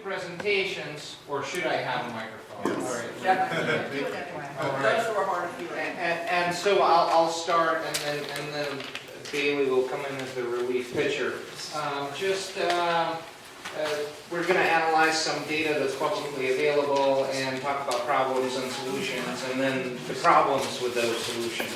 presentations, or should I have a microphone? Yes. All right. Definitely. Do it anyway. All right. Those who are hard to hear. And so I'll start, and then Bailey will come in as the relief pitcher. We're going to analyze some data that's publicly available and talk about problems and solutions, and then the problems with those solutions.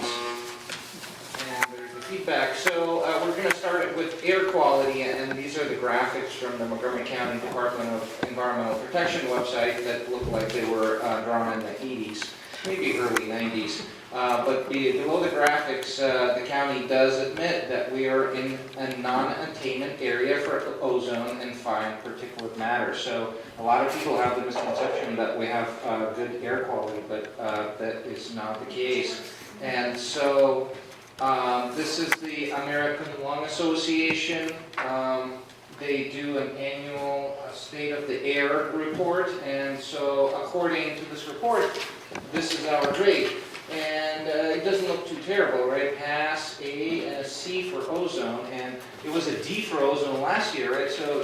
And there's the feedback. So we're going to start with air quality, and these are the graphics from the Montgomery County Department of Environmental Protection website that look like they were drawn in the 80s, maybe early 90s. But below the graphics, the county does admit that we are in a non-attainment area for ozone and fine particulate matter. So a lot of people have the misconception that we have good air quality, but that is not the case. And so this is the American Lung Association. They do an annual state of the air report, and so according to this report, this is our grade. And it doesn't look too terrible, right? Pass, A, and a C for ozone, and it was a D for ozone last year, right? So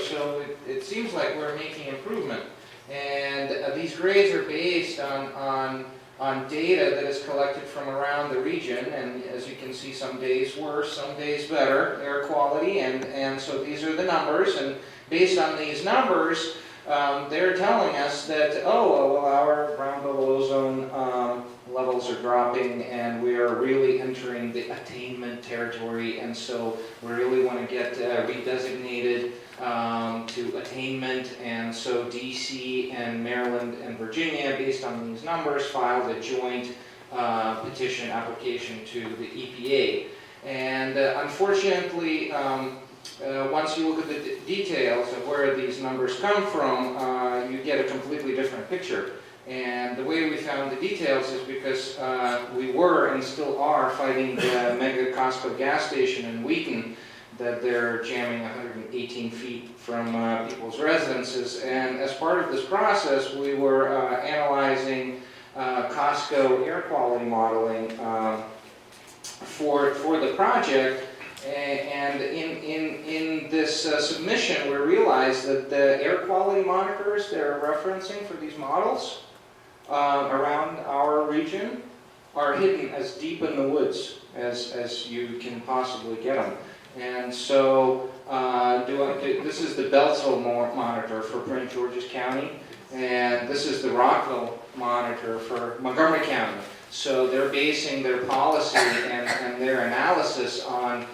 it seems like we're making improvement. And these grades are based on data that is collected from around the region, and as you can see, some days worse, some days better, air quality, and so these are the numbers, and based on these numbers, they're telling us that, our ground level ozone levels are dropping, and we are really entering the attainment territory, and so we really want to get redesignated to attainment, and so DC and Maryland and Virginia, based on these numbers, filed a joint petition application to the EPA. And unfortunately, once you look at the details of where these numbers come from, you get a completely different picture. And the way we found the details is because we were and still are fighting the mega Costco gas station in Wheaton that they're jamming 118 feet from people's residences. And as part of this process, we were analyzing Costco air quality modeling for the project. And in this submission, we realized that the air quality monitors they're referencing for these models around our region are hidden as deep in the woods as you can possibly get them. And so this is the Beltsville monitor for Prince George's County, and this is the Rockville monitor for Montgomery County. So they're basing their policy and their analysis on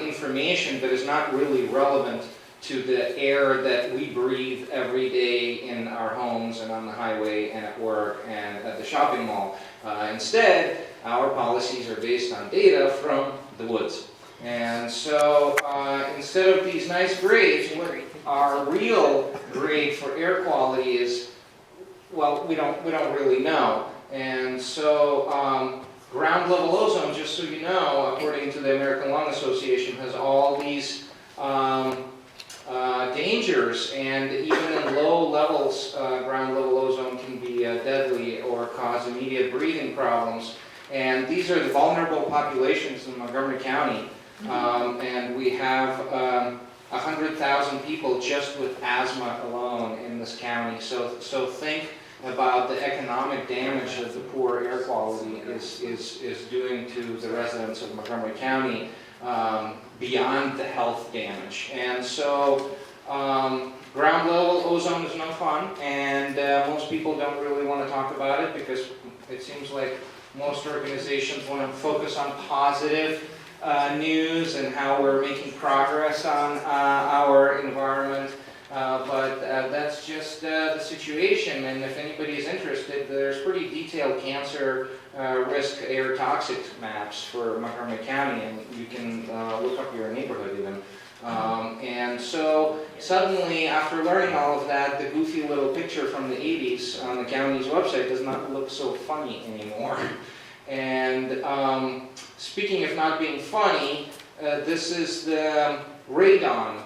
information that is not really relevant to the air that we breathe every day in our homes and on the highway and at work and at the shopping mall. Instead, our policies are based on data from the woods. And so instead of these nice grades, our real grade for air quality is, well, we don't really know. And so ground level ozone, just so you know, according to the American Lung Association, has all these dangers, and even in low levels, ground level ozone can be deadly or cause immediate breathing problems. And these are the vulnerable populations in Montgomery County, and we have 100,000 people just with asthma alone in this county. So think about the economic damage that the poor air quality is doing to the residents of Montgomery County, beyond the health damage. And so ground level ozone is no fun, and most people don't really want to talk about it because it seems like most organizations want to focus on positive news and how we're making progress on our environment. But that's just the situation, and if anybody is interested, there's pretty detailed cancer risk air toxic maps for Montgomery County, and you can look up your neighborhood even. And so suddenly, after learning all of that, the goofy little picture from the 80s on the county's website does not look so funny anymore. And speaking of not being funny, this is the radon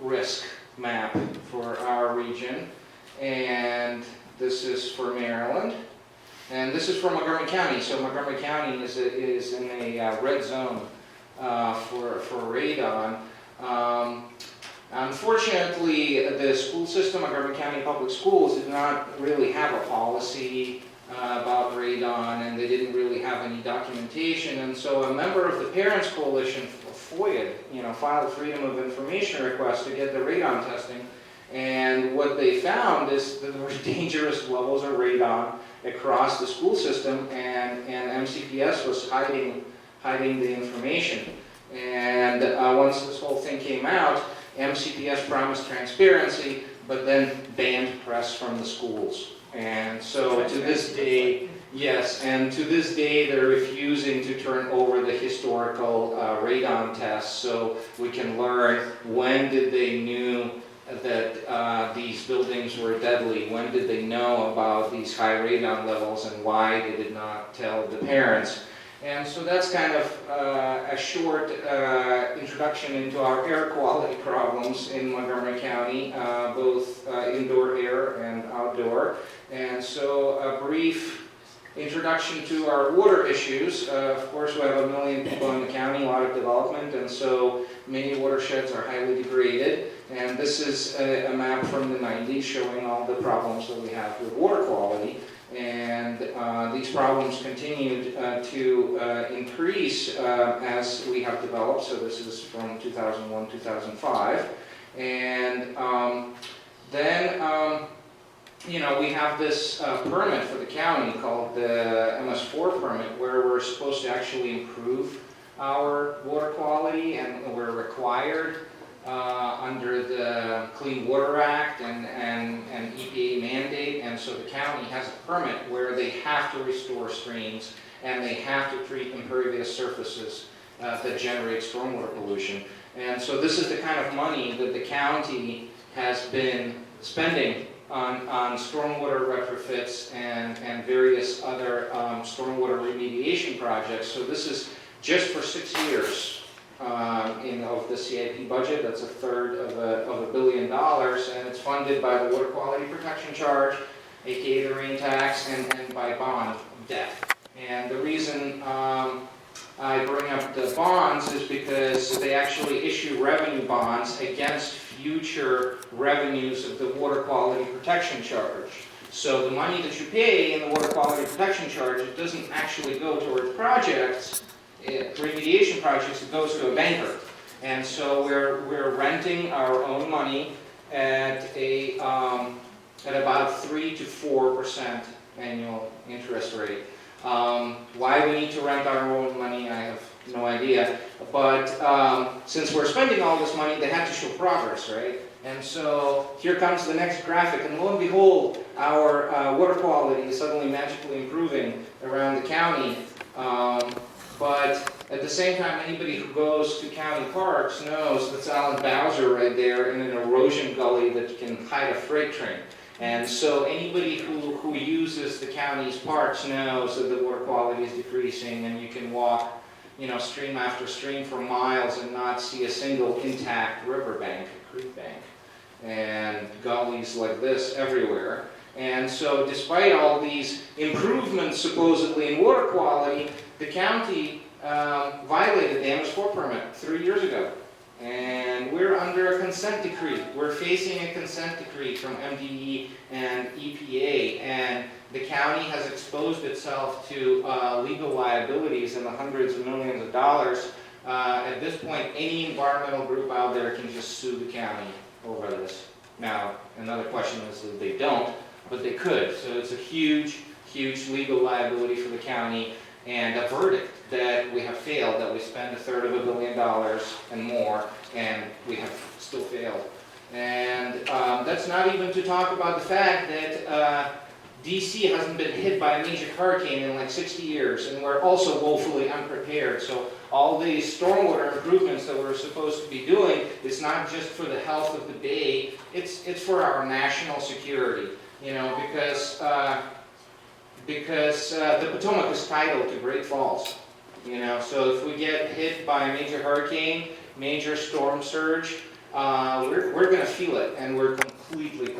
risk map for our region, and this is for Maryland, and this is for Montgomery County. So Montgomery County is in a red zone for radon. Unfortunately, the school system, Montgomery County Public Schools, did not really have a policy about radon, and they didn't really have any documentation. And so a member of the Parents Coalition filed a Freedom of Information request to get the radon testing. And what they found is that there were dangerous levels of radon across the school system, and MCPS was hiding the information. And once this whole thing came out, MCPS promised transparency, but then banned press from the schools. And so to this day, yes, and to this day they're refusing to turn over the historical radon tests so we can learn when did they knew that these buildings were deadly, when did they know about these high radon levels, and why they did not tell the parents. And so that's kind of a short introduction into our air quality problems in Montgomery County, both indoor air and outdoor. And so a brief introduction to our water issues. Of course, we have 1 million people in the county, a lot of development, and so many watersheds are highly degraded. And this is a map from the 90s showing all the problems that we have with water quality. And these problems continued to increase as we have developed. So this is from 2001, 2005. And then we have this permit for the county called the MS4 permit, where we're supposed to actually improve our water quality, and we're required under the Clean Water Act and EPA mandate. And so the county has a permit where they have to restore streams and they have to treat impervious surfaces that generate stormwater pollution. And so this is the kind of money that the county has been spending on stormwater retrofits and various other stormwater remediation projects. So this is just for 6 years of the CIP budget. That's a third of $1 billion, and it's funded by the Water Quality Protection Charge, aka the rain tax, and by bond debt. And the reason I bring up the bonds is because they actually issue revenue bonds against future revenues of the Water Quality Protection Charge. So the money that you pay in the Water Quality Protection Charge, it doesn't actually go towards projects, remediation projects, it goes to a banker. And so we're renting our own money at about 3 to 4% annual interest rate. Why we need to rent our own money, I have no idea. But since we're spending all this money, they have to show progress, right? And so here comes the next graphic, and lo and behold, our water quality is suddenly magically improving around the county. But at the same time, anybody who goes to county parks knows that's Alan Bowser right there in an erosion gully that can hide a freight train. And so anybody who uses the county's parks knows that the water quality is decreasing, and you can walk, stream after stream for miles and not see a single intact riverbank, creek bank, and gullies like this everywhere. And so despite all these improvements supposedly in water quality, the county violated the MS4 permit 3 years ago. And we're under a consent decree. We're facing a consent decree from MDE and EPA, and the county has exposed itself to legal liabilities in the hundreds of millions of dollars. At this point, any environmental group out there can just sue the county over this. Now, another question is that they don't, but they could. So it's a huge, huge legal liability for the county, and a verdict that we have failed, that we spent a third of $1 billion and more, and we have still failed. And that's not even to talk about the fact that DC hasn't been hit by a major hurricane in like 60 years, and we're also woefully unprepared. So all these stormwater improvements that we're supposed to be doing is not just for the health of the bay, it's for our national security, because the Potomac is tidal to Great Falls. So if we get hit by a major hurricane, major storm surge, we're going to feel it, and we're completely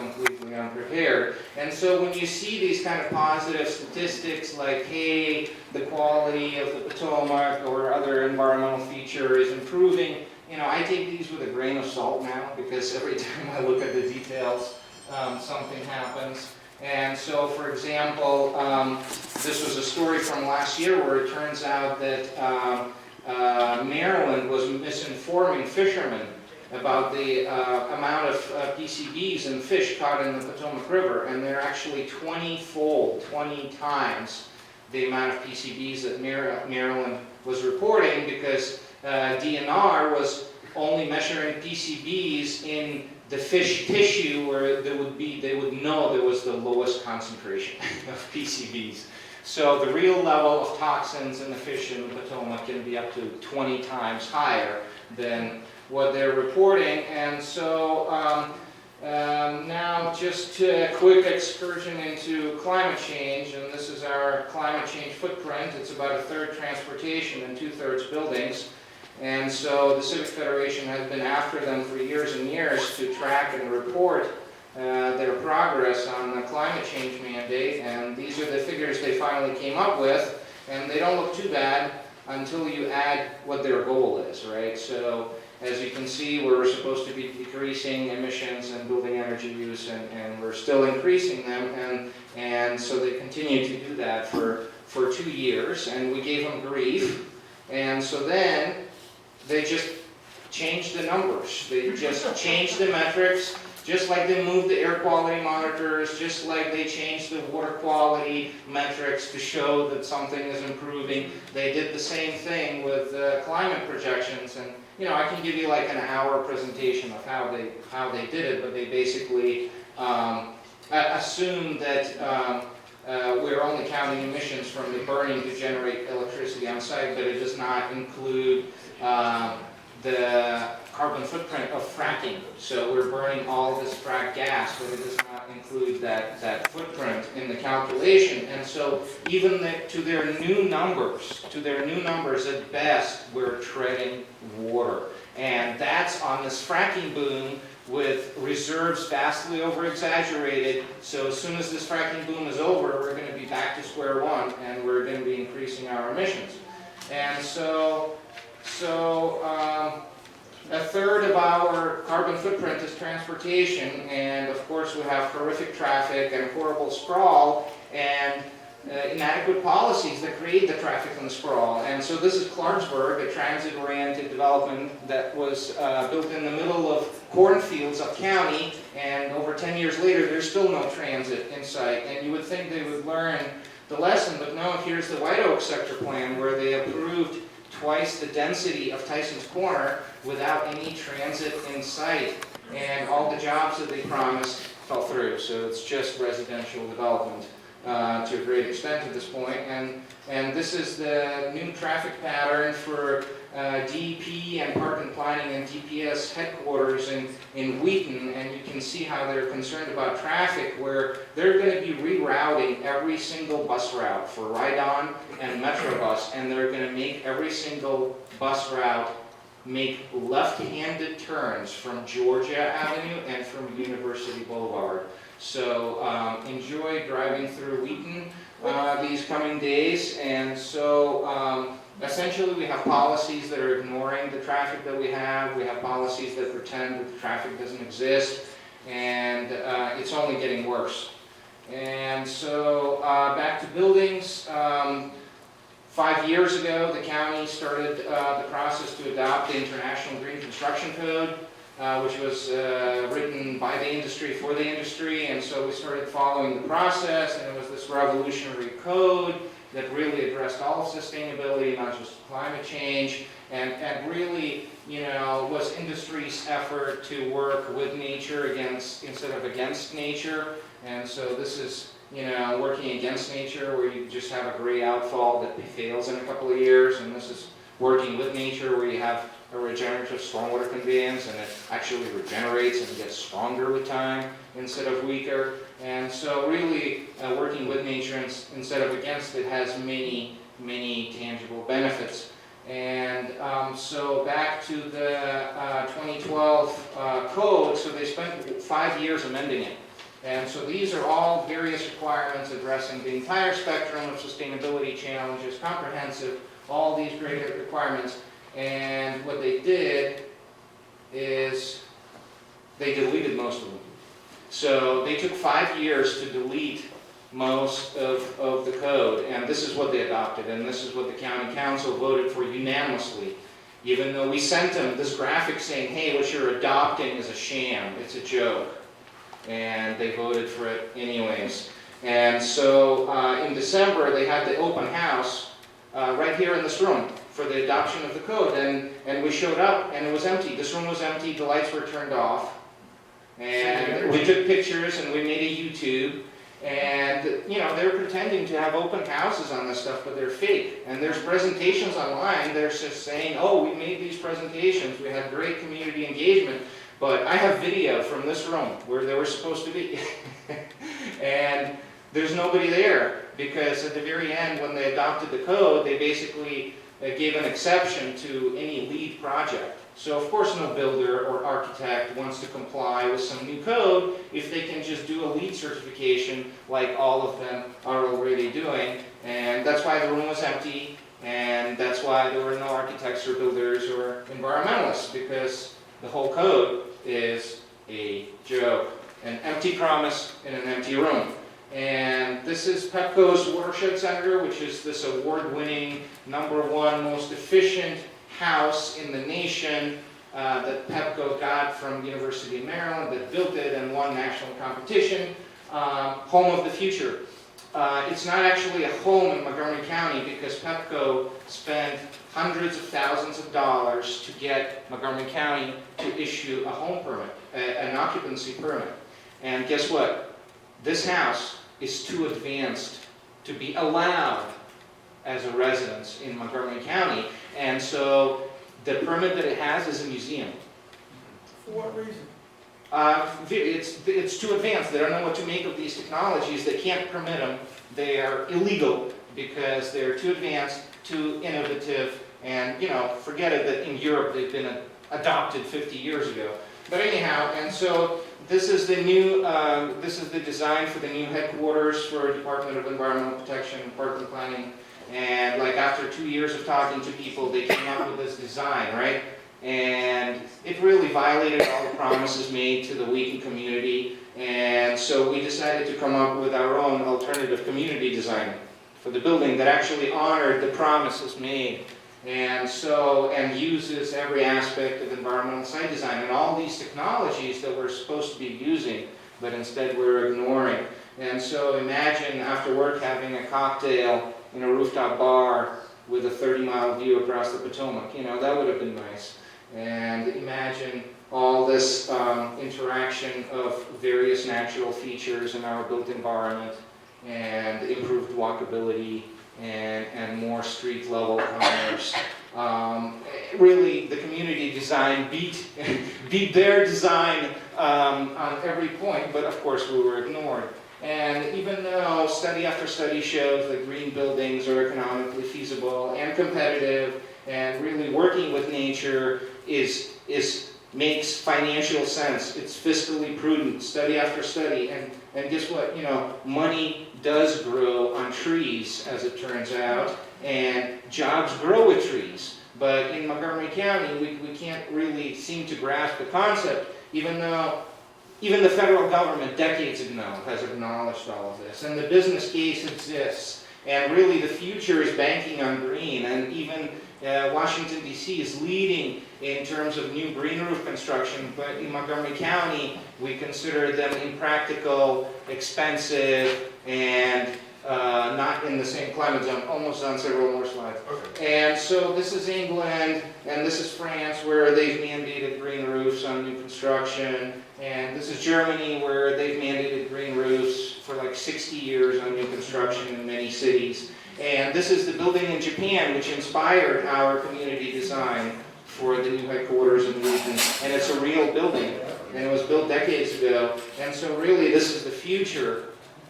unprepared. And so when you see these kind of positive statistics like, hey, the quality of the Potomac or other environmental feature is improving I take these with a grain of salt now, because every time I look at the details, something happens. And so, for example, this was a story from last year where it turns out that Maryland was misinforming fishermen about the amount of PCBs in fish caught in the Potomac River, and they're actually 20-fold, 20 times the amount of PCBs that Maryland was reporting, because DNR was only measuring PCBs in the fish tissue where they would know there was the lowest concentration of PCBs. So the real level of toxins in the fish in the Potomac can be up to 20 times higher than what they're reporting. And so now just a quick excursion into climate change, and this is our climate change footprint. It's about a third transportation and 2/3 buildings. And so the Civic Federation has been after them for years and years to track and report their progress on the climate change mandate, and these are the figures they finally came up with, and they don't look too bad until you add what their goal is, right? So as you can see, we're supposed to be decreasing emissions and building energy use, and we're still increasing them, and so they continue to do that for 2 years, and we gave them grief, and so then they just changed the numbers. They just changed the metrics, just like they moved the air quality monitors, just like they changed the water quality metrics to show that something is improving. They did the same thing with climate projections, and I can give you like an hour presentation of how they did it, but they basically assumed that we're only counting emissions from the burning to generate electricity on site, but it does not include the carbon footprint of fracking. So we're burning all this frack gas, but it does not include that footprint in the calculation. And so even to their new numbers, at best, we're treading water. And that's on this fracking boom with reserves vastly over-exaggerated. So as soon as this fracking boom is over, we're going to be back to square one, and we're going to be increasing our emissions. And so a third of our carbon footprint is transportation, and of course we have horrific traffic and horrible sprawl and inadequate policies that create the traffic and the sprawl. And so this is Clarksburg, a transit-oriented development that was built in the middle of cornfields up county, and over 10 years later there's still no transit in sight. And you would think they would learn the lesson, but no, here's the White Oak sector plan where they approved twice the density of Tyson's Corner without any transit in sight, and all the jobs that they promised fell through. So it's just residential development to a great extent at this point. And this is the new traffic pattern for DEP and Park and Planning and DPS headquarters in Wheaton, and you can see how they're concerned about traffic, where they're going to be rerouting every single bus route for Ride-On and Metrobus, and they're going to make every single bus route make left-handed turns from Georgia Avenue and from University Boulevard. So enjoy driving through Wheaton these coming days. And so essentially we have policies that are ignoring the traffic that we have. We have policies that pretend that the traffic doesn't exist, and it's only getting worse. And so back to buildings. 5 years ago, the county started the process to adopt the International Green Construction Code, which was written by the industry for the industry, and so we started following the process, and it was this revolutionary code that really addressed all of sustainability, not just climate change, and really, was industry's effort to work with nature instead of against nature. And so this is working against nature, where you just have a gray outfall that fails in a couple of years, and this is working with nature, where you have a regenerative stormwater conveyance, and it actually regenerates and gets stronger with time instead of weaker. And so really working with nature instead of against it has many, many tangible benefits. And so back to the 2012 code, so they spent 5 years amending it. And so these are all various requirements addressing the entire spectrum of sustainability challenges, comprehensive, all these great requirements. And what they did is they deleted most of them. So they took 5 years to delete most of the code, and this is what they adopted, and this is what the county council voted for unanimously. Even though we sent them this graphic saying, hey, what you're adopting is a sham, it's a joke. And they voted for it anyways. And so in December, they had the open house right here in this room for the adoption of the code. And we showed up, and it was empty. This room was empty, the lights were turned off. And we took pictures, and we made a YouTube. And, you know, they're pretending to have open houses on this stuff, but they're fake. And there's presentations online, they're just saying, oh, we made these presentations, we had great community engagement. But I have video from this room where they were supposed to be. And there's nobody there, because at the very end, when they adopted the code, they basically gave an exception to any lead project. So of course no builder or architect wants to comply with some new code if they can just do a LEED certification like all of them are already doing. And that's why the room was empty, and that's why there were no architects or builders or environmentalists, because the whole code is a joke, an empty promise in an empty room. And this is Pepco's Watershed Center, which is this award-winning, #1 most efficient house in the nation that Pepco got from the University of Maryland, that built it and won national competition. Home of the future. It's not actually a home in Montgomery County, because Pepco spent hundreds of thousands of dollars to get Montgomery County to issue a home permit, an occupancy permit. And guess what? This house is too advanced to be allowed as a residence in Montgomery County. And so the permit that it has is a museum. For what reason? It's too advanced. They don't know what to make of these technologies. They can't permit them. They are illegal because they're too advanced, too innovative, and, you know, forget it that in Europe they've been adopted 50 years ago. But anyhow, and so this is the new, this is the design for the new headquarters for Department of Environmental Protection and Parkland Planning. And like after 2 years of talking to people, they came up with this design, right? And it really violated all the promises made to the Wheaton community. And so we decided to come up with our own alternative community design for the building that actually honored the promises made. And so, and uses every aspect of environmental site design and all these technologies that we're supposed to be using, but instead we're ignoring. And so imagine after work having a cocktail in a rooftop bar with a 30-mile view across the Potomac. You know, that would have been nice. And imagine all this interaction of various natural features in our built environment, and improved walkability, and more street level commerce. Really, the community design beat their design on every point, but of course we were ignored. And even though study after study shows that green buildings are economically feasible and competitive, and really working with nature makes financial sense, it's fiscally prudent, study after study, and guess what, you know, money does grow on trees, as it turns out, and jobs grow with trees. But in Montgomery County, we can't really seem to grasp the concept, even though even the federal government decades ago has acknowledged all of this, and the business case exists, and really the future is banking on green, and even Washington, D.C. is leading in terms of new green roof construction, but in Montgomery County, we consider them impractical, expensive, and not in the same climate zone. Almost on several more slides. Okay. And so this is England, and this is France, where they've mandated green roofs on new construction, and this is Germany, where they've mandated green roofs for like 60 years on new construction in many cities. And this is the building in Japan, which inspired our community design for the new headquarters in Wheaton. And it's a real building, and it was built decades ago. And so really, this is the future.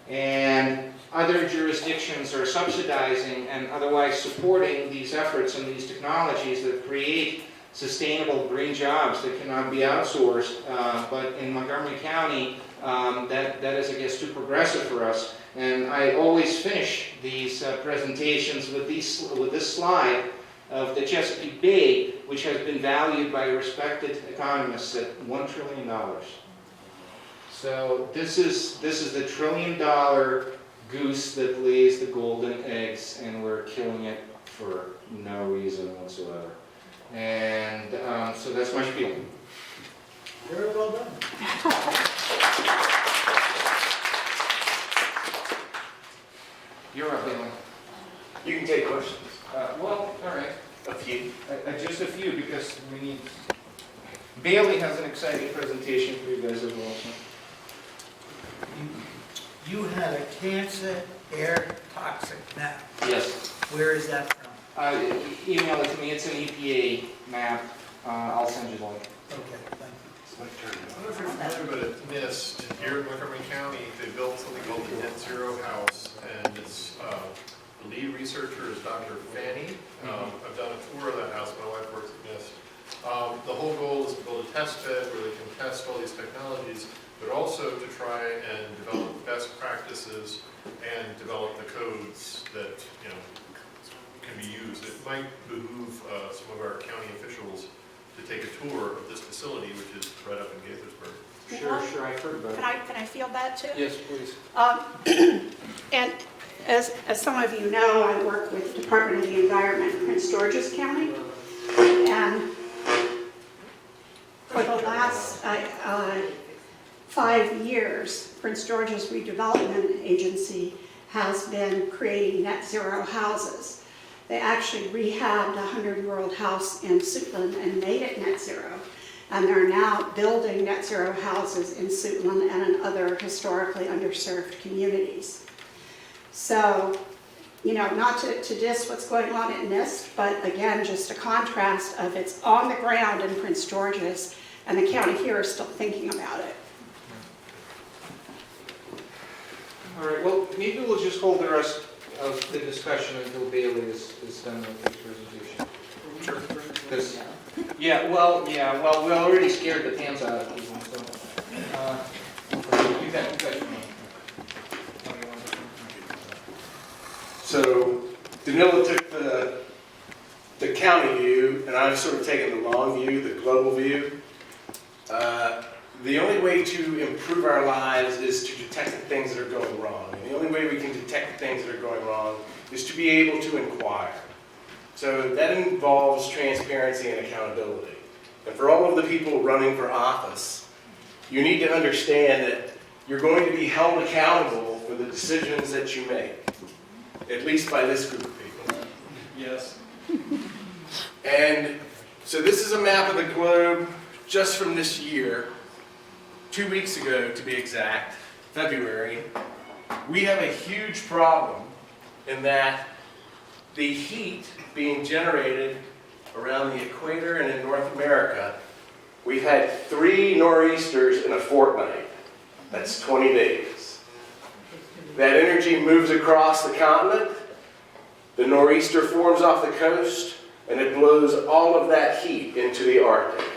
And other jurisdictions are subsidizing and otherwise supporting these efforts and these technologies that create sustainable green jobs that cannot be outsourced. But in Montgomery County, that is, I guess, too progressive for us. And I always finish these presentations with this slide. of the Chesapeake Bay, which has been valued by respected economists at $1 trillion. So this is the $1 trillion goose that lays the golden eggs, and we're killing it for no reason whatsoever. And so that's my spiel. Very well done. You're up, Danila. You can take questions. Well, all right. A few. Just a few, because we need... Bailey has an exciting presentation for you guys as well. You had a cancer air toxic map. Yes. Where is that from? Email it to me. It's an EPA map. I'll send you the link. Okay, thank you. I don't know if you're familiar, but at NIST, here in Montgomery County, they built something called the Net Zero House, and it's, the lead researcher is Dr. Fanny. I've done a tour of that house, my wife works at NIST. The whole goal is to build a test bed where they can test all these technologies, but also to try and develop best practices and develop the codes that, can be used. It might behoove some of our county officials to take a tour of this facility, which is right up in Gaithersburg. Sure, I've heard about it. Can I field that too? Yes, please. And as some of you know, I work with the Department of the Environment in Prince George's County. And for the last 5 years, Prince George's Redevelopment Agency has been creating net zero houses. They actually rehabbed a 100-year-old house in Suitland and made it net zero. And they're now building net zero houses in Suitland and in other historically underserved communities. So, not to diss what's going on at NIST, but again, just a contrast of it's on the ground in Prince George's, and the county here is still thinking about it. All right, well, maybe we'll just hold the rest of the discussion until Bailey is done with his presentation. Yeah, well, we already scared the pants out of people, so. You got So Danila took the county view, and I've sort of taken the long view, the global view. The only way to improve our lives is to detect the things that are going wrong. And the only way we can detect the things that are going wrong is to be able to inquire. So that involves transparency and accountability. And for all of the people running for office, you need to understand that you're going to be held accountable for the decisions that you make, at least by this group of people. Yes. And so this is a map of the globe just from this year. 2 weeks ago, to be exact, February. We have a huge problem in that the heat being generated around the equator and in North America, we've had 3 nor'easters in a fortnight. That's 20 days. That energy moves across the continent, the nor'easter forms off the coast, and it blows all of that heat into the Arctic.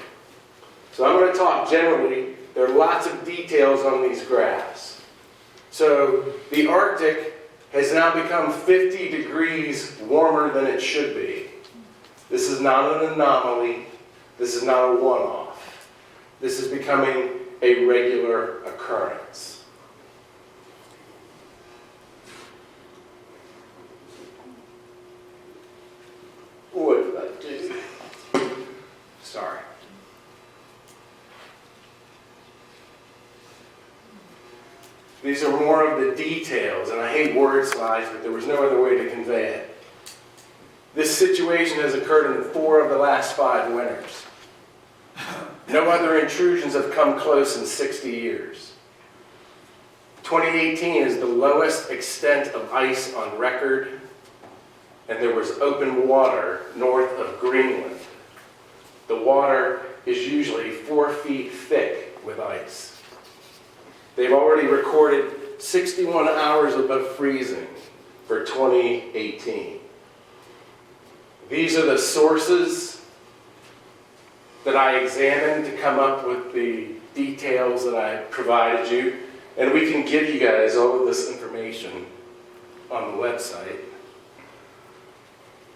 So I'm going to talk generally. There are lots of details on these graphs. So the Arctic has now become 50 degrees warmer than it should be. This is not an anomaly. This is not a one-off. This is becoming a regular occurrence. What did I do? Sorry. These are more of the details, and I hate word slides, but there was no other way to convey it. This situation has occurred in 4 of the last 5 winters. No other intrusions have come close in 60 years. 2018 is the lowest extent of ice on record, and there was open water north of Greenland. The water is usually 4 feet thick with ice. They've already recorded 61 hours above freezing for 2018. These are the sources that I examined to come up with the details that I provided you. And we can give you guys all of this information on the website.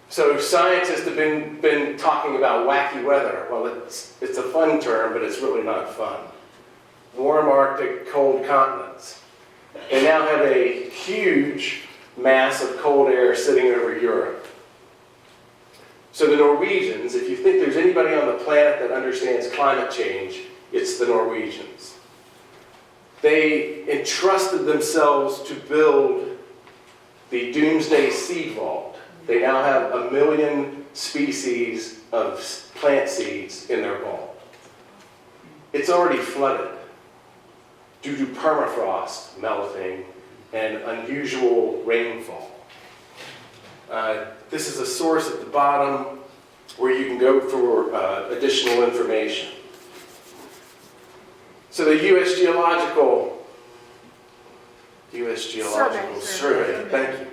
So scientists have been talking about wacky weather. Well, it's a fun term, but it's really not fun. Warm Arctic, cold continents. They now have a huge mass of cold air sitting over Europe. So the Norwegians, if you think there's anybody on the planet that understands climate change, it's the Norwegians. They entrusted themselves to build the Doomsday Seed Vault. They now have 1 million species of plant seeds in their vault. It's already flooded due to permafrost melting and unusual rainfall. This is a source at the bottom where you can go for additional information. So the U.S. Geological Survey, thank you.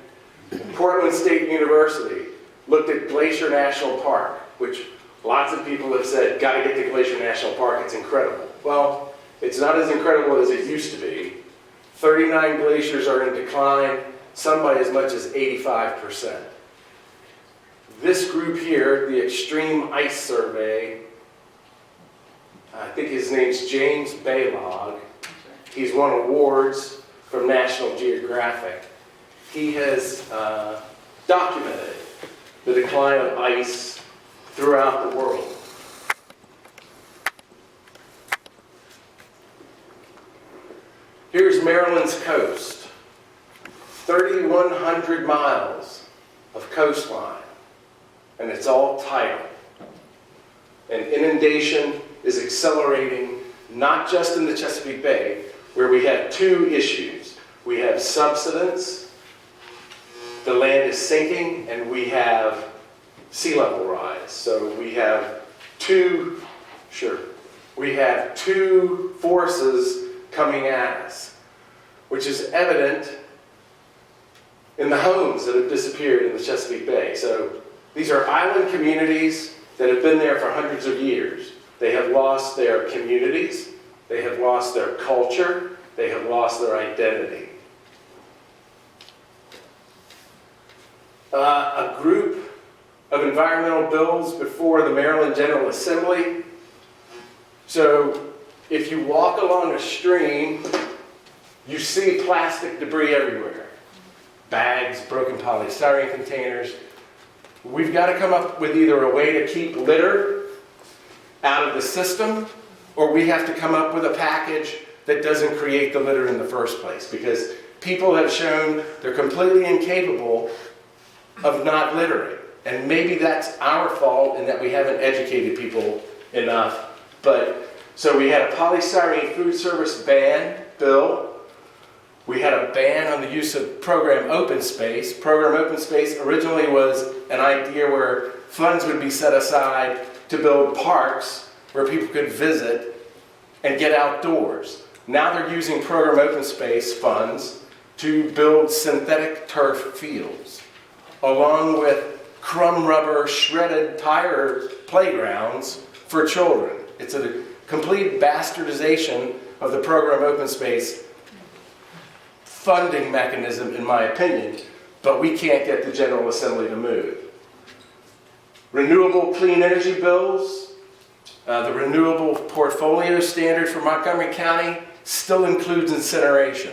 Portland State University looked at Glacier National Park, which lots of people have said, got to get to Glacier National Park, it's incredible. Well, it's not as incredible as it used to be. 39 glaciers are in decline, some by as much as 85%. This group here, the Extreme Ice Survey, I think his name's James Baylog. He's won awards from National Geographic. He has documented the decline of ice throughout the world. Here's Maryland's coast. 3,100 miles of coastline, and it's all tidal. And inundation is accelerating, not just in the Chesapeake Bay, where we have two issues. We have subsidence, the land is sinking, and we have sea level rise. So we have two forces coming at us, which is evident in the homes that have disappeared in the Chesapeake Bay. So these are island communities that have been there for hundreds of years. They have lost their communities, they have lost their culture, they have lost their identity. A group of environmental bills before the Maryland General Assembly. So if you walk along a stream, you see plastic debris everywhere. Bags, broken polystyrene containers. We've got to come up with either a way to keep litter out of the system, or we have to come up with a package that doesn't create the litter in the first place, because people have shown they're completely incapable of not littering. And maybe that's our fault in that we haven't educated people enough. But so we had a polystyrene food service ban bill. We had a ban on the use of program open space. Program open space originally was an idea where funds would be set aside to build parks where people could visit and get outdoors. Now they're using program open space funds to build synthetic turf fields, along with crumb rubber, shredded tire playgrounds for children. It's a complete bastardization of the program open space funding mechanism, in my opinion, but we can't get the General Assembly to move. Renewable clean energy bills, the renewable portfolio standard for Montgomery County still includes incineration.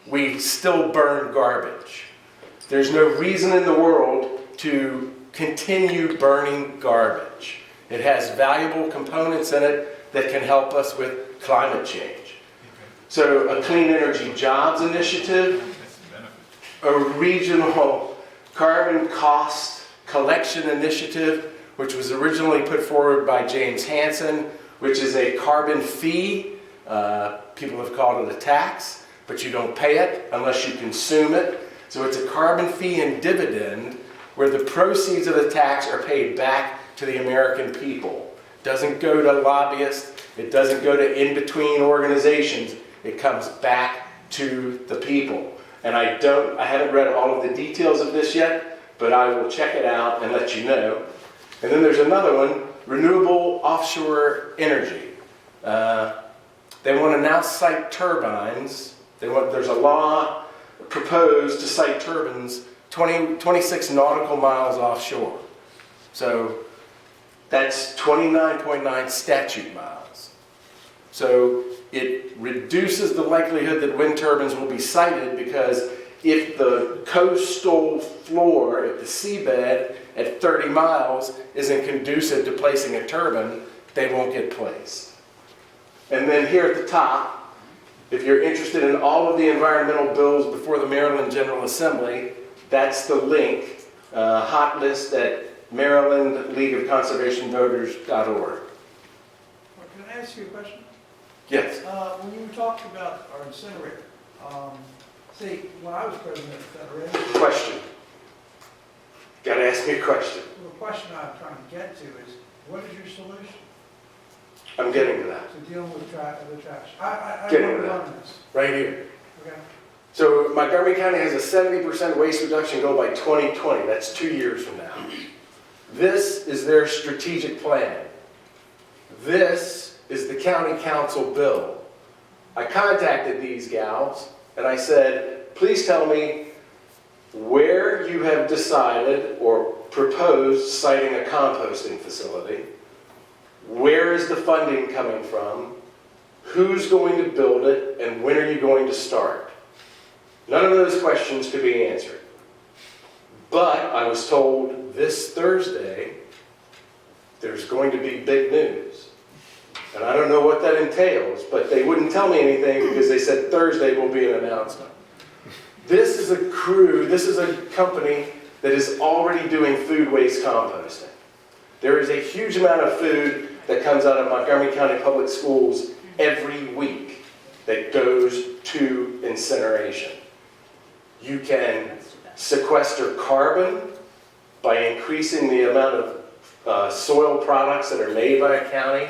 We still burn garbage. There's no reason in the world to continue burning garbage. It has valuable components in it that can help us with climate change. So a clean energy jobs initiative, a regional carbon cost collection initiative, which was originally put forward by James Hansen, which is a carbon fee. People have called it a tax, but you don't pay it unless you consume it. So it's a carbon fee and dividend where the proceeds of the tax are paid back to the American people. It doesn't go to lobbyists. It doesn't go to in-between organizations. It comes back to the people. And I haven't read all of the details of this yet, but I will check it out and let you know. And then there's another one, renewable offshore energy. They want to now cite turbines. There's a law proposed to cite turbines 26 nautical miles offshore. So that's 29.9 statute miles. So it reduces the likelihood that wind turbines will be sited, because if the coastal floor at the seabed at 30 miles isn't conducive to placing a turbine, they won't get placed. And then here at the top, if you're interested in all of the environmental bills before the Maryland General Assembly, that's the link, hot list at MarylandLeagueOfConservationVoters.org. Well, can I ask you a question? Yes. When you talked about our incinerator, see, when I was president of the Federation, Question. Got to ask me a question. the question I'm trying to get to is, what is your solution I'm getting to that. to dealing with the trash? I Getting want to to that. run this, Right here. okay? So Montgomery County has a 70% waste reduction goal by 2020. That's 2 years from now. This is their strategic plan. This is the county council bill. I contacted these gals and I said, please tell me where you have decided or proposed siting a composting facility. Where is the funding coming from? Who's going to build it? And when are you going to start? None of those questions could be answered. But I was told this Thursday there's going to be big news. And I don't know what that entails, but they wouldn't tell me anything because they said Thursday will be an announcement. This is a crew, this is a company that is already doing food waste composting. There is a huge amount of food that comes out of Montgomery County Public Schools every week that goes to incineration. You can sequester carbon by increasing the amount of soil products that are made by a county.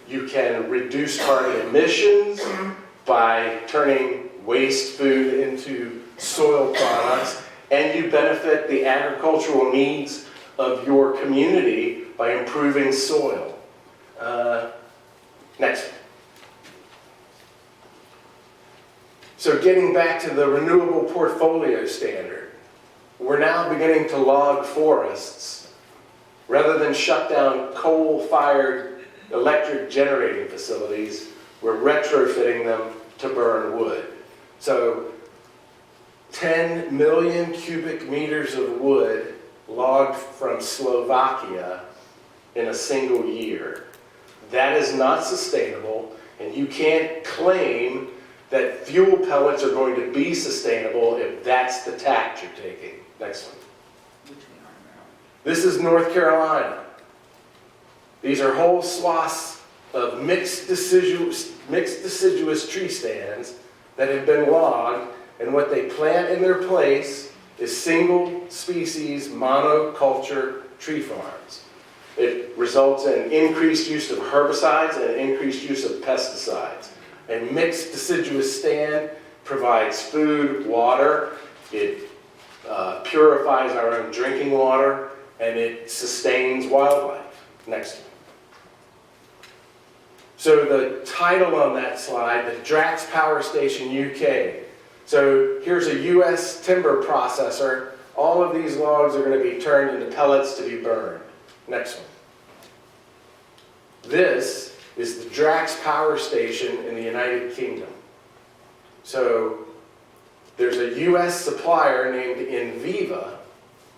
You can reduce carbon emissions by turning waste food into soil products, and you benefit the agricultural needs of your community by improving soil. Next. So getting back to the renewable portfolio standard, we're now beginning to log forests rather than shut down coal-fired electric generating facilities. We're retrofitting them to burn wood. So 10 million cubic meters of wood logged from Slovakia in a single year. That is not sustainable, and you can't claim that fuel pellets are going to be sustainable if that's the tack you're taking. Next one. This is North Carolina. These are whole swaths of mixed deciduous tree stands that have been logged, and what they plant in their place is single species monoculture tree farms. It results in increased use of herbicides and increased use of pesticides. A mixed deciduous stand provides food, water, it purifies our own drinking water, and it sustains wildlife. Next one. So the title on that slide, the Drax Power Station UK. So here's a US timber processor. All of these logs are going to be turned into pellets to be burned. Next one. This is the Drax Power Station in the United Kingdom. So there's a US supplier named Inviva,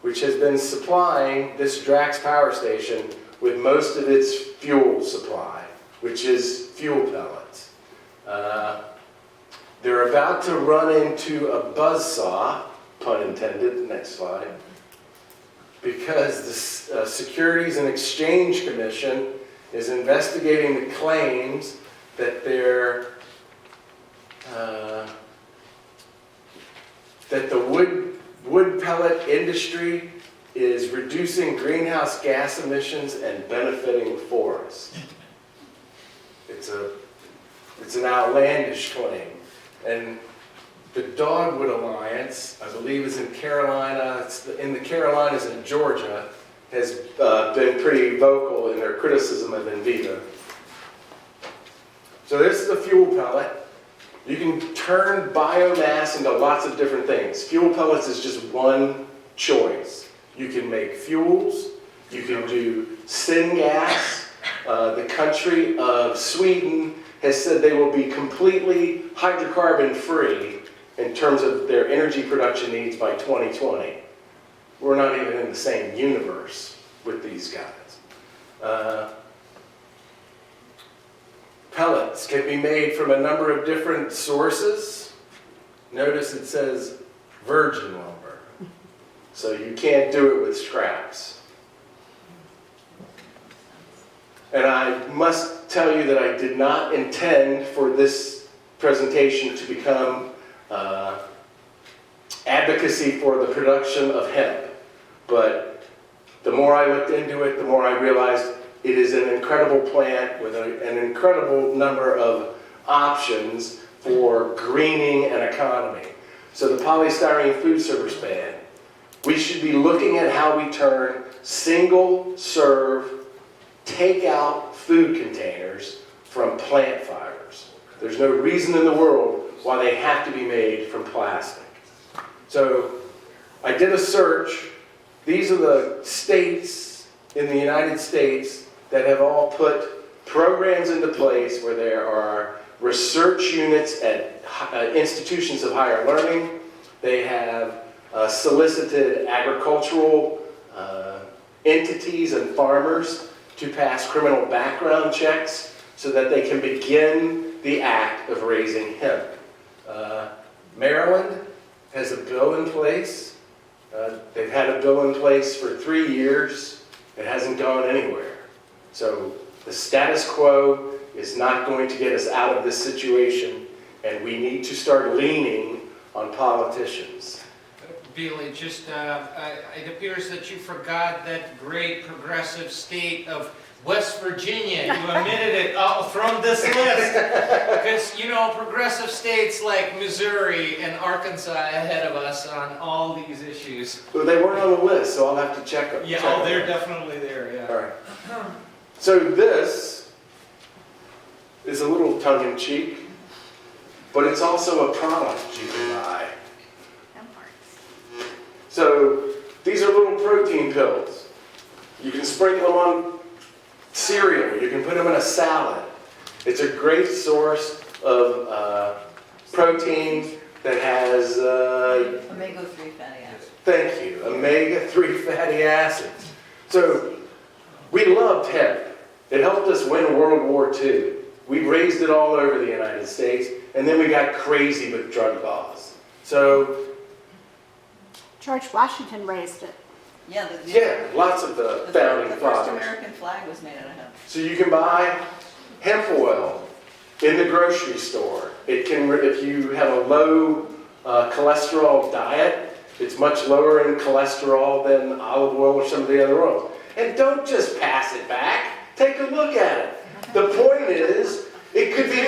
which has been supplying this Drax Power Station with most of its fuel supply, which is fuel pellets. They're about to run into a buzzsaw, pun intended, next slide, because the Securities and Exchange Commission is investigating the claims that that the wood pellet industry is reducing greenhouse gas emissions and benefiting forests. It's an outlandish claim. And the Dogwood Alliance, I believe is in Carolina, in the Carolinas and Georgia, has been pretty vocal in their criticism of Inviva. So this is a fuel pellet. You can turn biomass into lots of different things. Fuel pellets is just one choice. You can make fuels, you can do syngas. The country of Sweden has said they will be completely hydrocarbon free in terms of their energy production needs by 2020. We're not even in the same universe with these guys. Pellets can be made from a number of different sources. Notice it says virgin lumber. So you can't do it with scraps. And I must tell you that I did not intend for this presentation to become advocacy for the production of hemp. But the more I looked into it, the more I realized it is an incredible plant with an incredible number of options for greening an economy. So the polystyrene food service ban, we should be looking at how we turn single-serve take-out food containers from plant fibers. There's no reason in the world why they have to be made from plastic. So I did a search. These are the states in the United States that have all put programs into place where there are research units at institutions of higher learning. They have solicited agricultural entities and farmers to pass criminal background checks so that they can begin the act of raising hemp. Maryland has a bill in place. They've had a bill in place for 3 years. It hasn't gone anywhere. So the status quo is not going to get us out of this situation, and we need to start leaning on politicians. Billy, just, it appears that you forgot that great progressive state of West Virginia. You omitted it from this list. Because, you know, progressive states like Missouri and Arkansas ahead of us on all these issues. Well, they weren't on the list, so I'll have to check them. Yeah, oh, they're definitely there, yeah. All right. So this is a little tongue-in-cheek, but it's also a product you can buy. So these are little protein pills. You can sprinkle them on cereal. You can put them in a salad. It's a great source of protein that has... omega-3 fatty acids. Thank you. Omega-3 fatty acids. So we loved hemp. It helped us win World War II. We raised it all over the United States, and then we got crazy with drug laws. So George Washington raised it. Yeah, lots of the the founding first fathers. American flag was made out of hemp. So you can buy hemp oil in the grocery store. It can, if you have a low cholesterol diet, it's much lower in cholesterol than olive oil or some of the other oils. And don't just pass it back. Take a look at it. The point is, it could be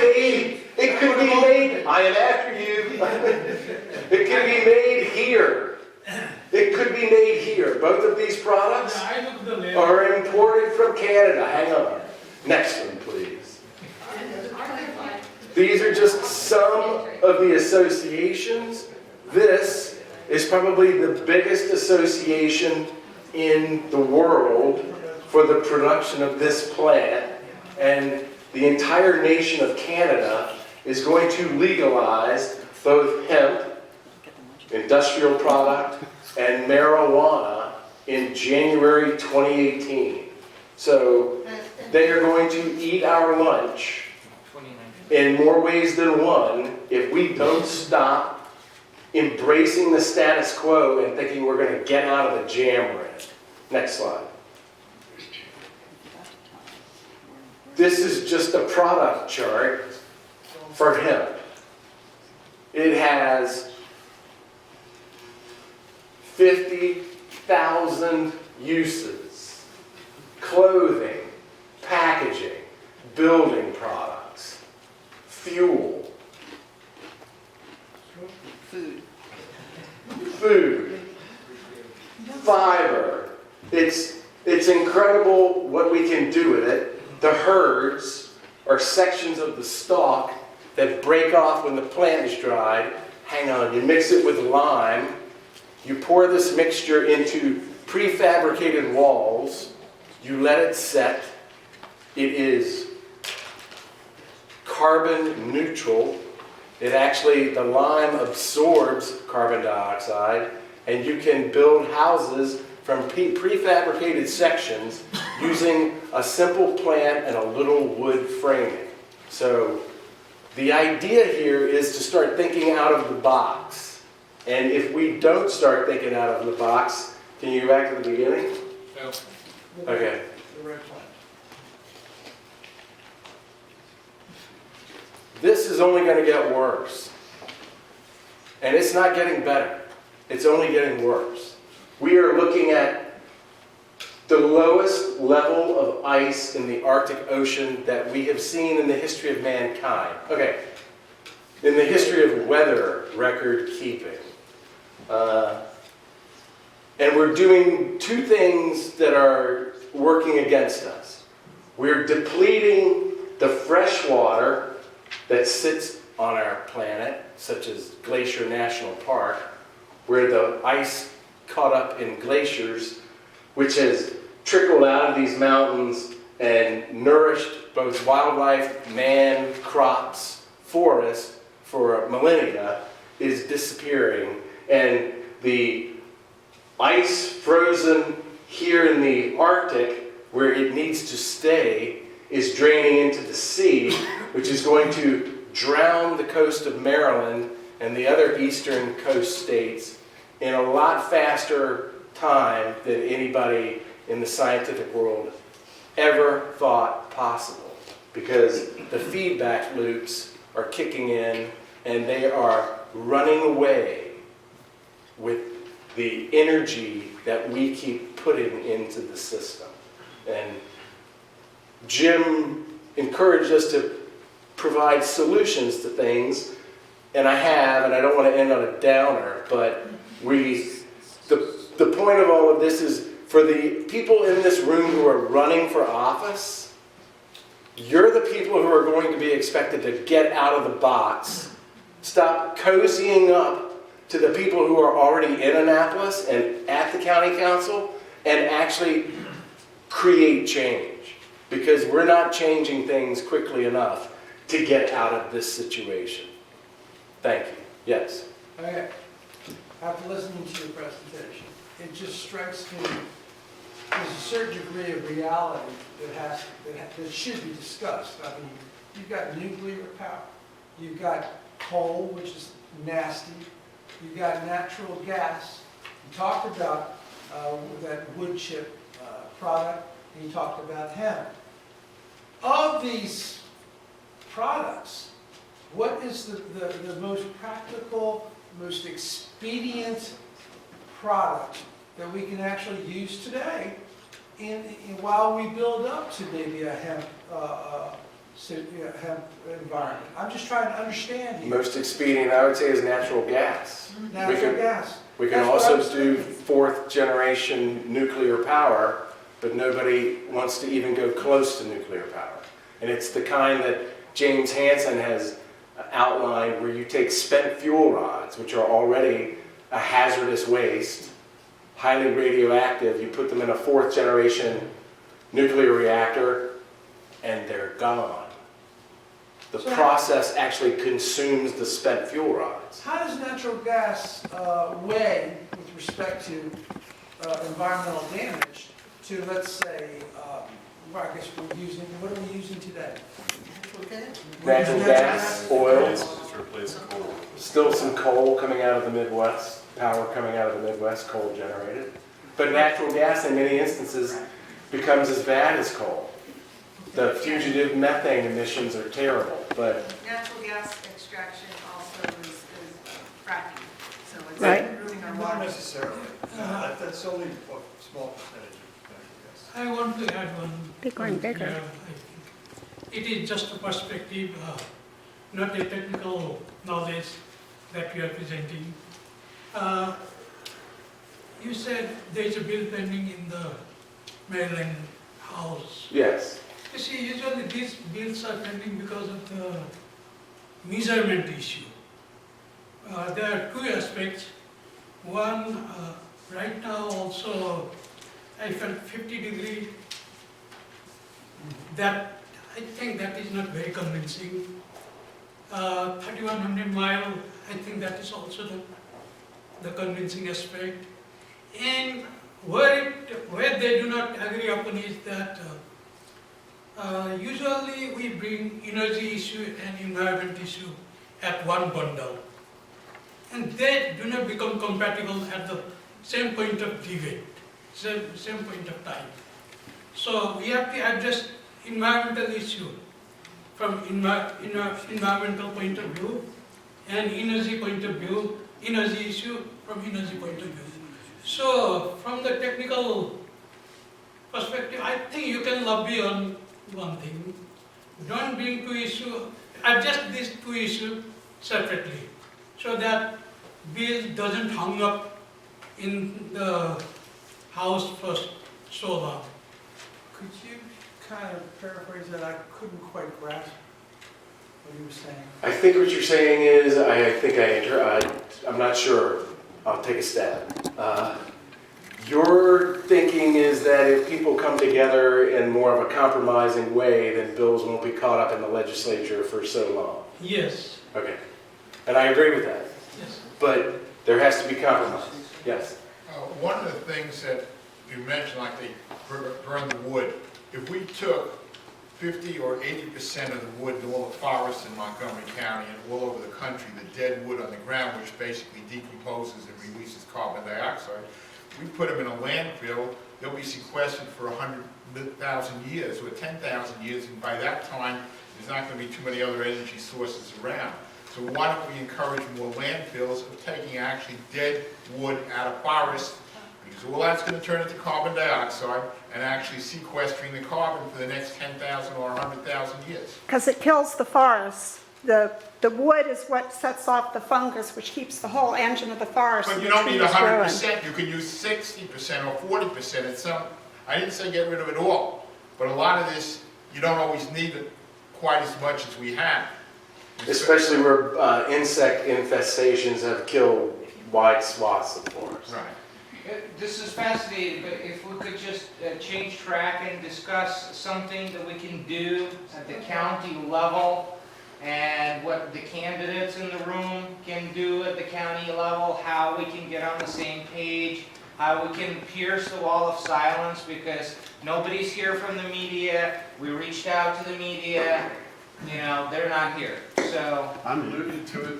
made, I am after you. It can be made here. It could be made here. Both of these products are imported from Canada. Hang on. Next one, please. These are just some of the associations. This is probably the biggest association in the world for the production of this plant. And the entire nation of Canada is going to legalize both hemp, industrial product, and marijuana in January 2018. So they are going to eat our lunch in more ways than one if we don't stop embracing the status quo and thinking we're going to get out of the jam we're in. Next slide. This is just a product chart for hemp. It has 50,000 uses. Clothing, packaging, building products, fuel, food, fiber. It's incredible what we can do with it. The herds are sections of the stalk that break off when the plant is dried. Hang on, you mix it with lime, You pour this mixture into prefabricated walls, you let it set. It is carbon neutral. It actually, the lime absorbs carbon dioxide, and you can build houses from prefabricated sections using a simple plant and a little wood framing. So the idea here is to start thinking out of the box. And if we don't start thinking out of the box, can you go back to the beginning? No. Okay. The red plant. This is only going to get worse. And it's not getting better. It's only getting worse. We are looking at the lowest level of ice in the Arctic Ocean that we have seen in the history of mankind. Okay. In the history of weather record keeping. And we're doing two things that are working against us. We're depleting the fresh water that sits on our planet, such as Glacier National Park, where the ice caught up in glaciers, which has trickled out of these mountains and nourished both wildlife, man, crops, forests for millennia, is disappearing. And the ice frozen here in the Arctic, where it needs to stay, is draining into the sea, which is going to drown the coast of Maryland and the other eastern coast states in a lot faster time than anybody in the scientific world ever thought possible, because the feedback loops are kicking in and they are running away with the energy that we keep putting into the system. And Jim encouraged us to provide solutions to things, and I have, and I don't want to end on a downer, but the point of all of this is, for the people in this room who are running for office, you're the people who are going to be expected to get out of the box, stop cozying up to the people who are already in Annapolis and at the county council, and actually create change. Because we're not changing things quickly enough to get out of this situation. Thank you. Yes? Okay. After listening to your presentation, it just strikes me there's a certain degree of reality that should be discussed. I mean, you've got nuclear power, you've got coal, which is nasty, you've got natural gas. You talked about that wood chip product, and you talked about hemp. Of these products, what is the most practical, most expedient product that we can actually use today while we build up to maybe a hemp environment? I'm just trying to understand here. Most expedient, I would say, is natural gas. Natural gas. We can That's what I also was do thinking. fourth generation nuclear power, but nobody wants to even go close to nuclear power. And it's the kind that James Hansen has outlined, where you take spent fuel rods, which are already a hazardous waste, highly radioactive, you put them in a fourth generation nuclear reactor, and they're gone. The So process actually consumes the spent fuel rods. How does natural gas weigh with respect to environmental damage to, let's say, well, I guess we're using, what are we using today? Natural gas, oil, Just replace coal. still some coal coming out of the Midwest, power coming out of the Midwest, coal generated. But natural gas in many instances becomes as bad as coal. The fugitive methane emissions are terrible, but Natural gas extraction also is fracking, so it's Right. improving our Not water. necessarily. That's only a small percentage of natural gas. I want to add one. Bigger and point bigger. here, I think. It is just a perspective, not a technical knowledge that you are presenting. You said there is a bill pending in the Maryland House. yes. You see, usually these bills are pending because of the measurement issue. There are two aspects. One, right now also, I felt 50 degree. That, I think that is not very convincing. 3100 mile, I think that is also the convincing aspect. And where they do not agree upon is that usually we bring energy issue and environment issue at one bundle. And they do not become compatible at the same point of debate, same point of time. So we have to address environmental issue from environmental point of view and energy point of view, energy issue from energy point of view. So from the technical perspective, I think you can lobby on one thing. Don't bring two issues, adjust these two issues separately so that bill doesn't hang up in the house for so long. Could you kind of paraphrase that? I couldn't quite grasp what you were saying. I think what you're saying is, I'm not sure. I'll take a stab. Your thinking is that if people come together in more of a compromising way, then bills won't be caught up in the legislature for so long. Yes, Okay. And I agree with that. yes. But there has to be compromise. Yes. One of the things that you mentioned, like they burn the wood, if we took 50 or 80% of the wood in all the forests in Montgomery County and all over the country, the dead wood on the ground, which basically decomposes and releases carbon dioxide, we put them in a landfill, they'll be sequestered for 100,000 years or 10,000 years, and by that time, there's not going to be too many other energy sources around. So why don't we encourage more landfills of taking actually dead wood out of forests, because all that's going to turn into carbon dioxide and actually sequestering the carbon for the next 10,000 or 100,000 years. Because it kills the forests. The wood is what sets off the fungus, which keeps the whole engine of the forest. But and you the don't need trees growing. 100%, you could use 60% or 40%. It's some, I didn't say get rid of it all, but a lot of this, you don't always need it quite as much as we have. Especially where insect infestations have killed wide swaths of forest. Right. This is fascinating, but if we could just change track and discuss something that we can do at the county level and what the candidates in the room can do at the county level, how we can get on the same page, how we can pierce the wall of silence, because nobody's here from the media. We reached out to the media, you know, they're not here. So I'm alluded to it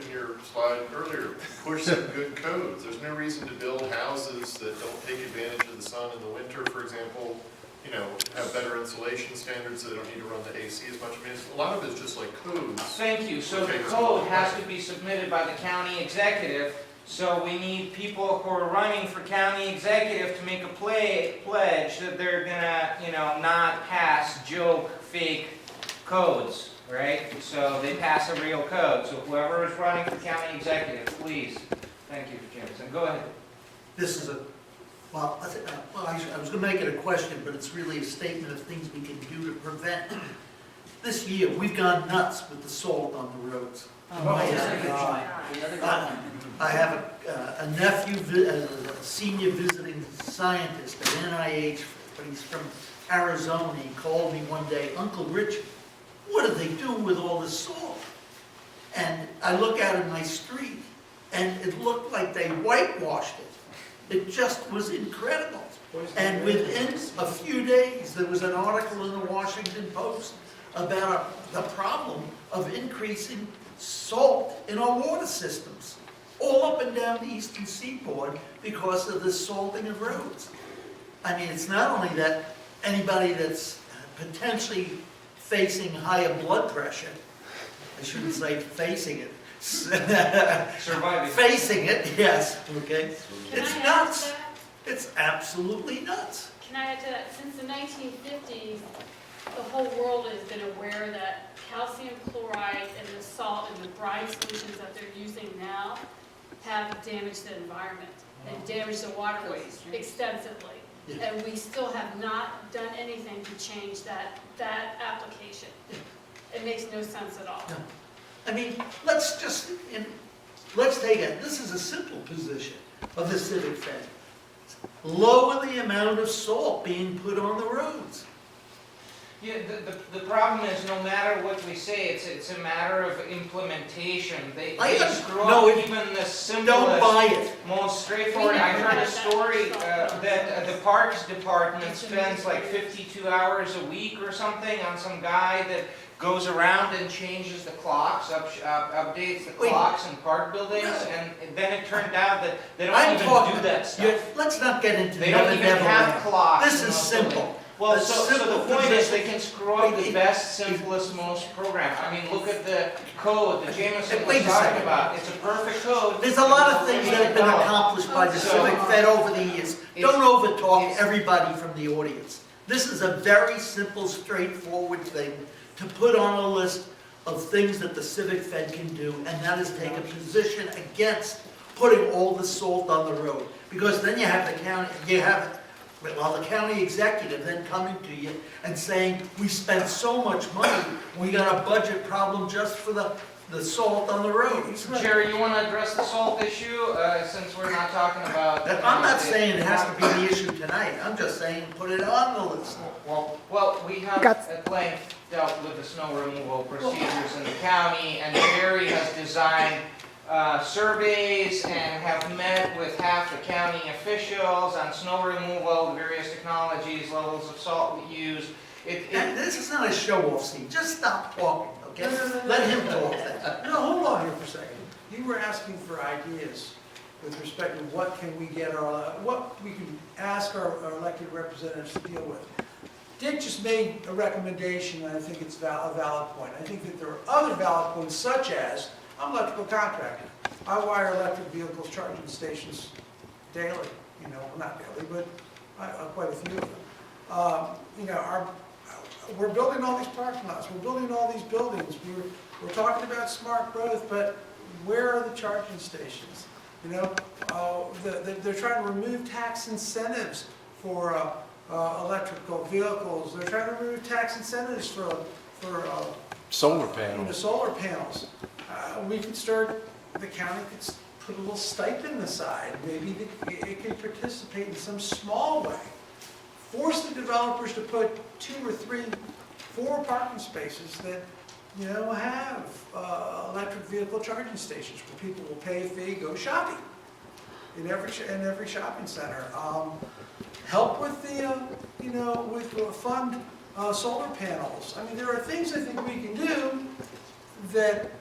in your slide earlier. Push some good codes. There's no reason to build houses that don't take advantage of the sun in the winter, for example. You know, have better insulation standards so they don't need to run the AC as much. I mean, a lot of it's just like codes. thank you. So the code has to be submitted by the county executive. So we need people who are running for county executive to make a pledge that they're gonna, you know, not pass joke, fake codes, right? So they pass a real code. So whoever is running for county executive, please. Thank you, Jimson. Go ahead. This is I was going to make it a question, but it's really a statement of things we can do to prevent. This year, we've gone nuts with the salt on the roads. I have a nephew, a senior visiting scientist at NIH, but he's from Arizona. He called me one day, Uncle Richard, what do they do with all this salt? And I look out in my street, and it looked like they whitewashed it. It just was incredible. And within a few days, there was an article in the Washington Post about the problem of increasing salt in our water systems, all up and down the eastern seaboard because of the salting of roads. I mean, it's not only that anybody that's potentially facing higher blood pressure, I shouldn't say facing it, Surviving. facing it, yes, okay? Can It's I add nuts. to that? It's absolutely nuts. Can I add to that? Since the 1950s, the whole world has been aware that calcium chloride and the salt and the brine solutions that they're using now have damaged the environment and damaged the waterways extensively. Yeah. And we still have not done anything to change that application. It makes no sense at all. No. I mean, let's just, let's take it, this is a simple position of the Civic Fed. Lower the amount of salt being put on the roads. Yeah, the problem is, no matter what we say, it's a matter of implementation. They screw no, up even the Don't buy simplest, it. most straightforward. I heard a story that the Parks Department spends like 52 hours a week or something on some guy that goes around and changes the clocks, updates the clocks in park buildings, and then it turned out that they don't even do that stuff. Let's not get into They don't even have clocks. This in is those simple. buildings. Well, so the point is, they can screw up the Wait, best, simplest, most programs. I mean, look at the code that Jameson Wait was a talking second. about. It's a perfect code. There's a lot of things that have been accomplished by the Civic Fed over the years. Don't overtalk everybody from the audience. This is a very simple, straightforward thing to put on a list of things that the Civic Fed can do, and that is take a position against putting all the salt on the road. Because then you have the county, the county executive then coming to you and saying, we spent so much money, we got a budget problem just for the salt on the roads. Jerry, you want to address the salt issue, since we're not talking about... I'm not saying it has to be the issue tonight, I'm just saying put it on the list. Well, we have at length dealt with the snow removal procedures in the county, and Jerry has designed surveys and have met with half the county officials on snow removal, the various technologies, levels of salt we use. And this is not a show-off scene, just stop talking, okay? Let him talk then. No, hold on here for a second. You were asking for ideas with respect to what can we get what we can ask our elected representatives to deal with. Dick just made a recommendation, and I think it's a valid point. I think that there are other valid points, such as, I'm an electrical contractor. I wire electric vehicles charging stations daily, well, not daily, but quite a few of them. We're building all these parking lots, we're building all these buildings, we're talking about smart growth, but where are the charging stations? They're trying to remove tax incentives for electrical vehicles. They're trying to remove tax incentives for Solar panels. Solar panels. We could start, the county could put a little stipend aside. Maybe it could participate in some small way. Force the developers to put 2 or 3, 4 parking spaces that, have electric vehicle charging stations where people will pay a fee, go shopping in every shopping center. Help with fund solar panels. I mean, there are things I think we can do that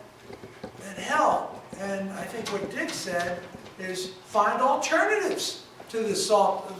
help. And I think what Dick said is find alternatives to the salt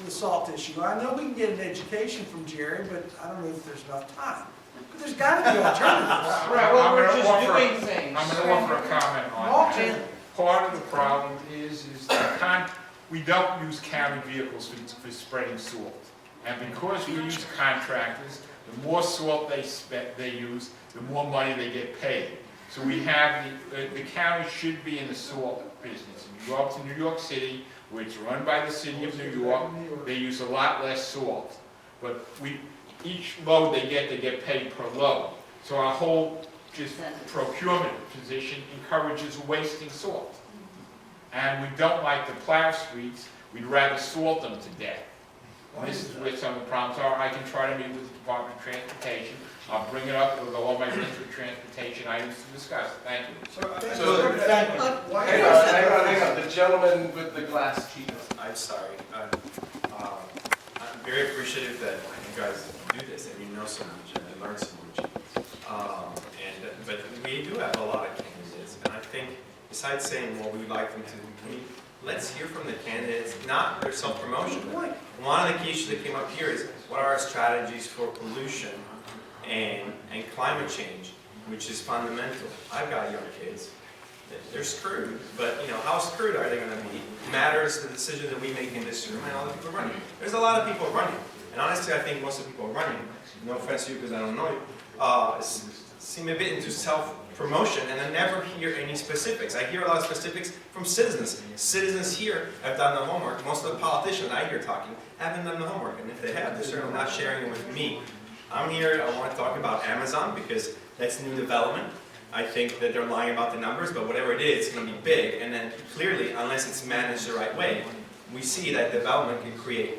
issue. I know we can get an education from Jerry, but I don't know if there's enough time. But there's got to be alternatives. Right, well, we're just doing things. I'm going to offer a comment on that. Part of the problem is that we don't use county vehicles for spreading salt. And because we use contractors, the more salt they use, the more money they get paid. So we have, the county should be in the salt business. If you go up to New York City, where it's run by the city of New York, they use a lot less salt. But each load they get paid per load. So our whole just procurement position encourages wasting salt. And we don't like to plow streets, we'd rather salt them to death. And this is where some of the problems are. I can try to meet with the Department of Transportation. I'll bring it up with all my list of transportation items to discuss. Thank you. Hang on. The gentleman with the glass teeth. I'm sorry. I'm very appreciative that you guys do this and you know so much and learn so much. But we do have a lot of candidates, and I think besides saying what we would like them to do, let's hear from the candidates, not their self-promotion. One of the key issues that came up here is what are our strategies for pollution and climate change, which is fundamental. I've got young kids. They're screwed, but how screwed are they going to be? It matters the decision that we make in this room and all the people running. There's a lot of people running, and honestly, I think most of the people running, no offense to you because I don't know you, seem a bit into self-promotion and I never hear any specifics. I hear a lot of specifics from citizens. Citizens here have done the homework. Most of the politicians I hear talking haven't done the homework, and if they have, they're certainly not sharing it with me. I'm here, I want to talk about Amazon because that's new development. I think that they're lying about the numbers, but whatever it is, it's going to be big. And then clearly, unless it's managed the right way, we see that development can create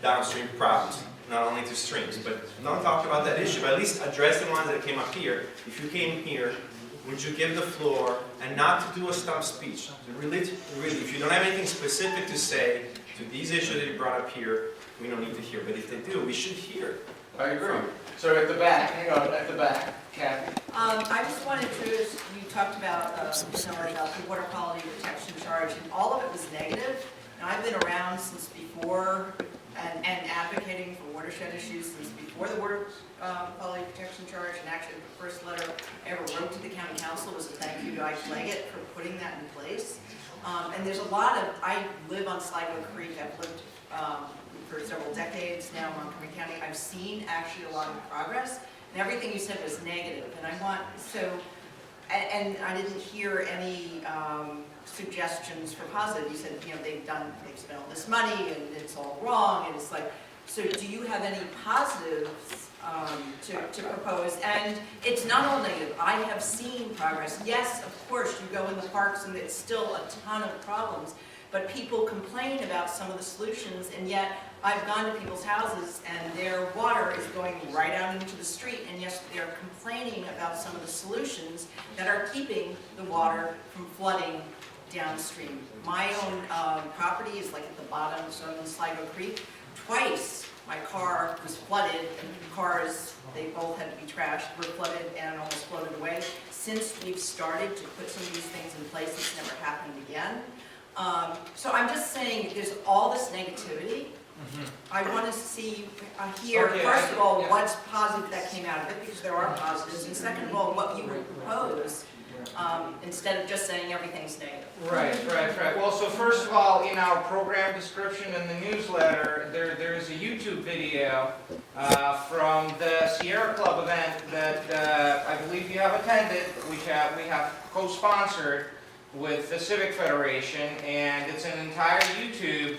downstream problems, not only to streams. But no one talked about that issue, but at least address the ones that came up here. If you came here, would you give the floor and not to do a stump speech? Really, if you don't have anything specific to say to these issues that you brought up here, we don't need to hear. But if they do, we should hear it. I agree. So at the back, hang on, at the back, Kathy. I just wanted to, you talked about, about the water quality protection charge, and all of it was negative. And I've been around since before, and advocating for watershed issues since before the water quality protection charge. And actually, the first letter I ever wrote to the county council was a thank you to Ike Leggett for putting that in place. And there's a lot of, I live on Sligo Creek, I've lived for several decades now in Montgomery County. I've seen actually a lot of progress, and everything you said was negative. And I want, so, and I didn't hear any suggestions for positive. You said, you know, they've spent all this money and it's all wrong, and it's like, so do you have any positives to propose? And it's not all negative. I have seen progress. Yes, of course, you go in the parks and it's still a ton of problems, but people complain about some of the solutions, and yet I've gone to people's houses and their water is going right out into the street, and yes, they're complaining about some of the solutions that are keeping the water from flooding downstream. My own property is like at the bottom, so I'm in Sligo Creek. Twice my car was flooded, and cars, they both had to be trashed, were flooded and almost floated away. Since we've started to put some of these things in place, it's never happened again. So I'm just saying, there's all this negativity. I want to see, hear, Okay, first of all, yeah. what's positive that came out of it, because there are positives, and second of all, what you would propose, instead of just saying everything's negative. Right. Well, so first of all, in our program description in the newsletter, there is a YouTube video from the Sierra Club event that I believe you have attended. We have co-sponsored with the Civic Federation, and it's an entire YouTube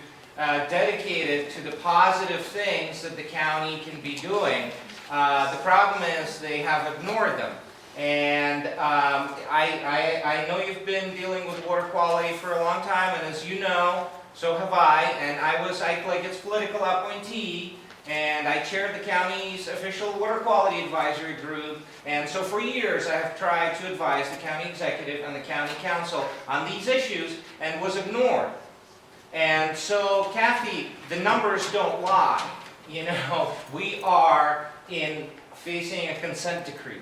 dedicated to the positive things that the county can be doing. The problem is they have ignored them. And I know you've been dealing with water quality for a long time, and as you know, so have I. And I was Ike Leggett's political appointee, and I chaired the county's official water quality advisory group. And so for years, I have tried to advise the county executive and the county council on these issues, and was ignored. And so, Kathy, the numbers don't lie. You know, we are facing a consent decree.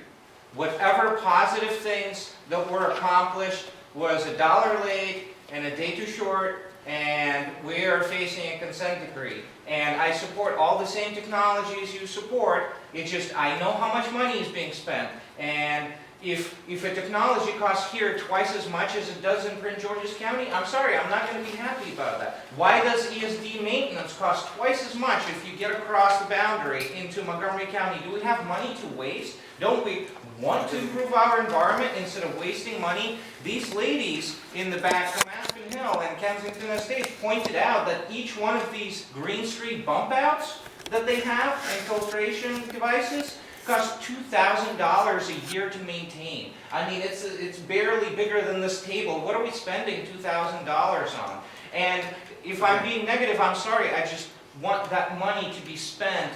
Whatever positive things that were accomplished was $1 late and a day too short, and we are facing a consent decree. And I support all the same technologies you support. It's just I know how much money is being spent, and if a technology costs here twice as much as it does in Prince George's County, I'm sorry, I'm not going to be happy about that. Why does ESD maintenance cost twice as much if you get across the boundary into Montgomery County? Do we have money to waste? Don't we want to improve our environment instead of wasting money? These ladies in the back from Aspen Hill and Kensington Estates pointed out that each one of these Green Street bump outs that they have, infiltration devices, costs $2,000 a year to maintain. I mean, it's barely bigger than this table. What are we spending $2,000 on? And if I'm being negative, I'm sorry. I just want that money to be spent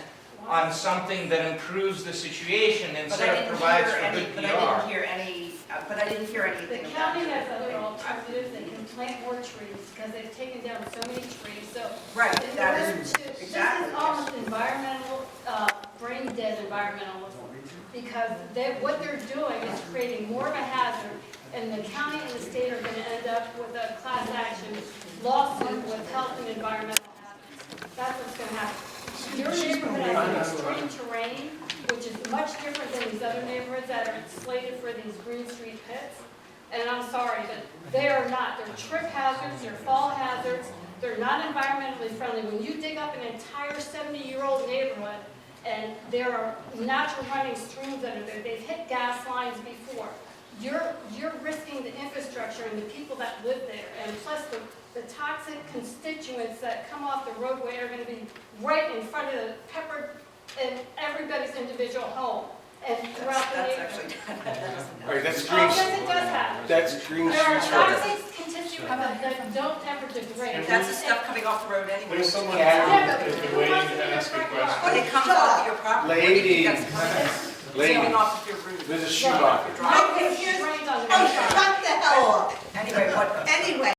on something that improves the situation instead of provides for good PR. But I didn't hear anything The about county has other alternatives. They can plant more trees because they've taken down so many trees. So Right, in that order is, to, this exactly, is almost environmental, brain dead environmentalism. Because what they're doing is creating more of a hazard, and the county and the state are going to end up with a class action lawsuit with health and environmental hazards. That's what's going to happen. Your neighborhood has extreme terrain, which is much different than these other neighborhoods that are slated for these Green Street pits. And I'm sorry, but they are not. They're trip hazards, they're fall hazards, they're not environmentally friendly. When you dig up an entire 70-year-old neighborhood, and there are natural running streams that are there, they've hit gas lines before. You're risking the infrastructure and the people that live there, and plus the toxic constituents that come off the roadway are going to be right in front of the peppered in everybody's individual home. and throughout the That's neighborhood. actually, that doesn't. All right, that's Oh, green, yes, it does happen. that's green There are shoots lots for of constituents that don't ever degrade. That's the stuff coming off the road anyway. There's someone Yeah, who's but been who waiting wants to to be in ask a the front yard? But question. it comes off your property. What do you think Ladies. that's coming Ladies. off of your roof? Mrs. Schumacher. Drive. It rains on the Oh, ground. shut the hell up. Anyway, what, anyway.